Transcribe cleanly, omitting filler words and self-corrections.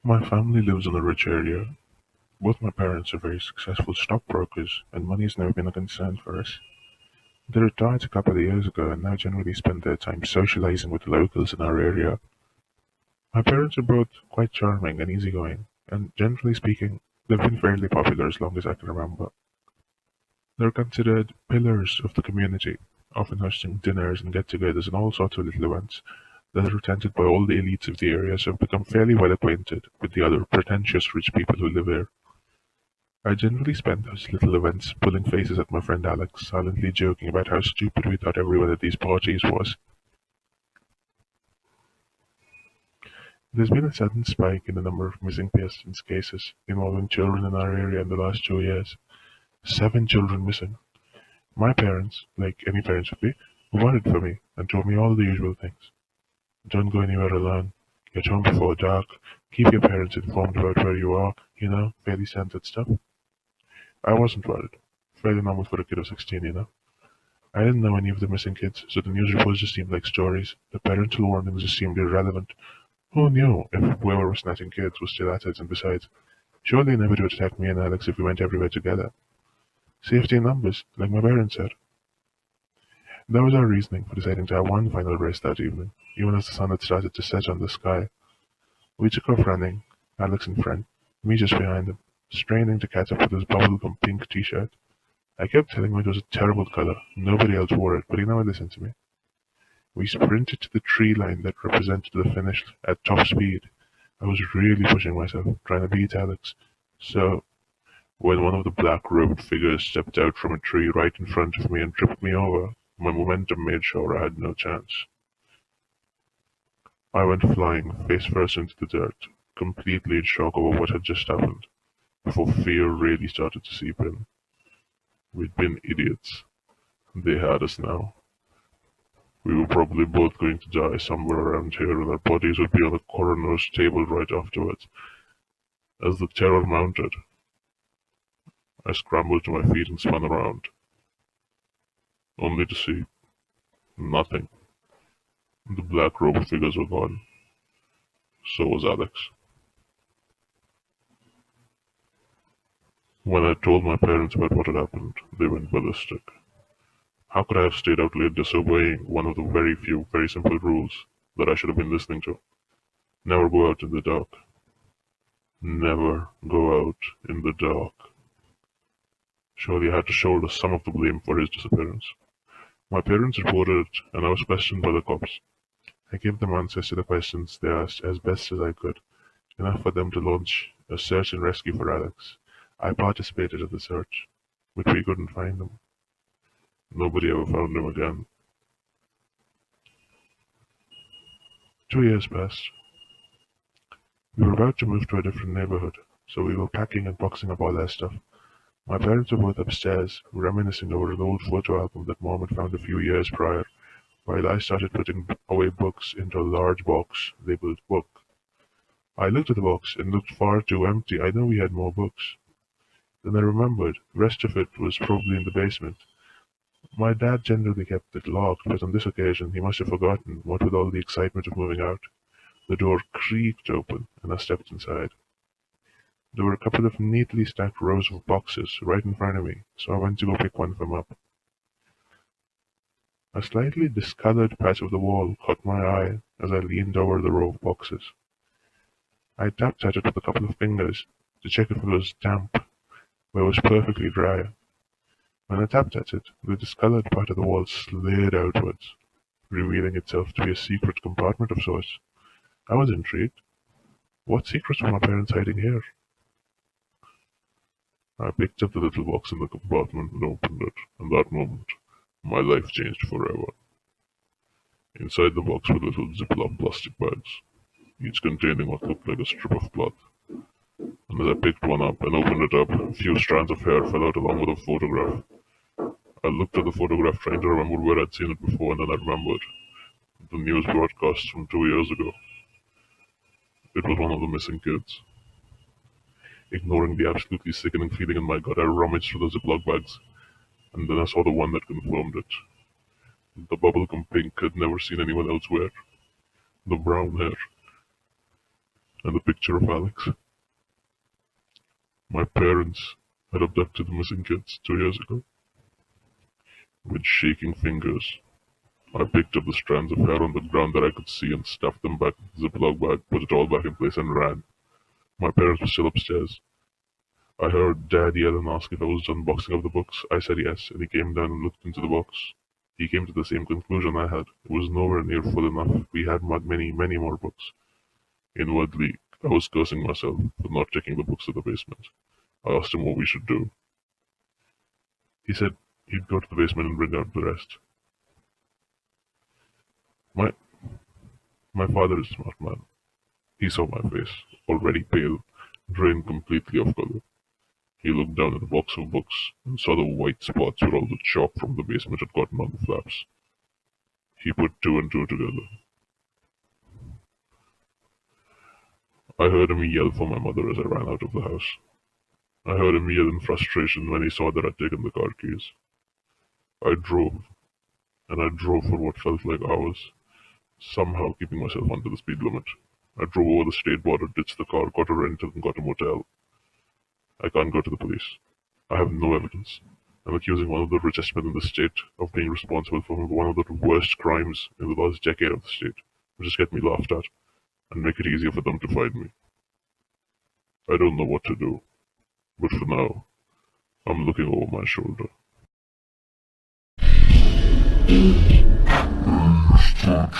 My family lives in a rich area. Both my parents are very successful stockbrokers, and money has never been a concern for us. They retired a couple of years ago and now generally spend their time socializing with the locals in our area. My parents are both quite charming and easygoing, and generally speaking, they've been fairly popular as long as I can remember. They're considered pillars of the community, often hosting dinners and get-togethers and all sorts of little events that are attended by all the elites of the area, so I've become fairly well acquainted with the other pretentious rich people who live here. I generally spend those little events pulling faces at my friend Alex, silently joking about how stupid we thought everyone at these parties was. There's been a sudden spike in the number of missing persons cases involving children in our area in the last 2 years. 7 children missing. My parents, like any parents would be, worried for me and told me all the usual things. Don't go anywhere alone. Get home before dark. Keep your parents informed about where you are, fairly standard stuff. I wasn't worried. Fairly normal for a kid of 16, I didn't know any of the missing kids, so the news reports just seemed like stories. The parental warnings just seemed irrelevant. Who knew if whoever was snatching kids was still at it, and besides, surely nobody would attack me and Alex if we went everywhere together. Safety in numbers, like my parents said. That was our reasoning for deciding to have one final race that evening, even as the sun had started to set on the sky. We took off running, Alex in front, me just behind him, straining to catch up with his bubblegum pink t-shirt. I kept telling him it was a terrible color, nobody else wore it, but he never listened to me. We sprinted to the tree line that represented the finish at top speed. I was really pushing myself, trying to beat Alex. So, when one of the black-robed figures stepped out from a tree right in front of me and tripped me over, my momentum made sure I had no chance. I went flying, face first into the dirt, completely in shock over what had just happened, before fear really started to seep in. We'd been idiots. They had us now. We were probably both going to die somewhere around here, and our bodies would be on the coroner's table right afterwards. As the terror mounted, I scrambled to my feet and spun around, only to see nothing. The black-robed figures were gone. So was Alex. When I told my parents about what had happened, they went ballistic. How could I have stayed out late disobeying one of the very few, very simple rules that I should have been listening to? Never go out in the dark. Never go out in the dark. Surely I had to shoulder some of the blame for his disappearance. My parents reported it, and I was questioned by the cops. I gave them answers to the questions they asked as best as I could, enough for them to launch a search and rescue for Alex. I participated in the search, but we couldn't find him. Nobody ever found him again. 2 years passed. We were about to move to a different neighborhood, so we were packing and boxing up all our stuff. My parents were both upstairs, reminiscing over an old photo album that Mom had found a few years prior, while I started putting away books into a large box labeled book. I looked at the box and looked far too empty. I know we had more books. Then I remembered the rest of it was probably in the basement. My dad generally kept it locked, but on this occasion he must have forgotten, what with all the excitement of moving out. The door creaked open, and I stepped inside. There were a couple of neatly stacked rows of boxes right in front of me, so I went to go pick one of them up. A slightly discolored patch of the wall caught my eye as I leaned over the row of boxes. I tapped at it with a couple of fingers to check if it was damp, but it was perfectly dry. When I tapped at it, the discolored part of the wall slid outwards, revealing itself to be a secret compartment of sorts. I was intrigued. What secrets were my parents hiding here? I picked up the little box in the compartment and opened it. In that moment, my life changed forever. Inside the box were little Ziploc plastic bags, each containing what looked like a strip of cloth. And as I picked one up and opened it up, a few strands of hair fell out along with a photograph. I looked at the photograph trying to remember where I'd seen it before, and then I remembered. The news broadcast from 2 years ago. It was one of the missing kids. Ignoring the absolutely sickening feeling in my gut, I rummaged through the Ziploc bags, and then I saw the one that confirmed it. The bubblegum pink I'd never seen anyone else wear. The brown hair. and the picture of Alex. My parents had abducted the missing kids 2 years ago. With shaking fingers, I picked up the strands of hair on the ground that I could see and stuffed them back in the Ziploc bag, put it all back in place, and ran. My parents were still upstairs. I heard Dad yell and ask if I was done boxing up the books. I said yes, and he came down and looked into the box. He came to the same conclusion I had. It was nowhere near full enough. We had many, many more books. Inwardly, I was cursing myself for not checking the books at the basement. I asked him what we should do. He said he'd go to the basement and bring out the rest. My my father is a smart man. He saw my face, already pale, drained completely of color. He looked down at the box of books and saw the white spots where all the chalk from the basement had gotten on the flaps. He put two and two together. I heard him yell for my mother as I ran out of the house. I heard him yell in frustration when he saw that I'd taken the car keys. I drove, and I drove for what felt like hours, somehow keeping myself under the speed limit. I drove over the state border, ditched the car, got a rental, and got a motel. I can't go to the police. I have no evidence. I'm accusing one of the richest men in the state of being responsible for one of the worst crimes in the last decade of the state, which just get me laughed at and make it easier for them to find me. I don't know what to do, but for now, I'm looking over my shoulder. Stop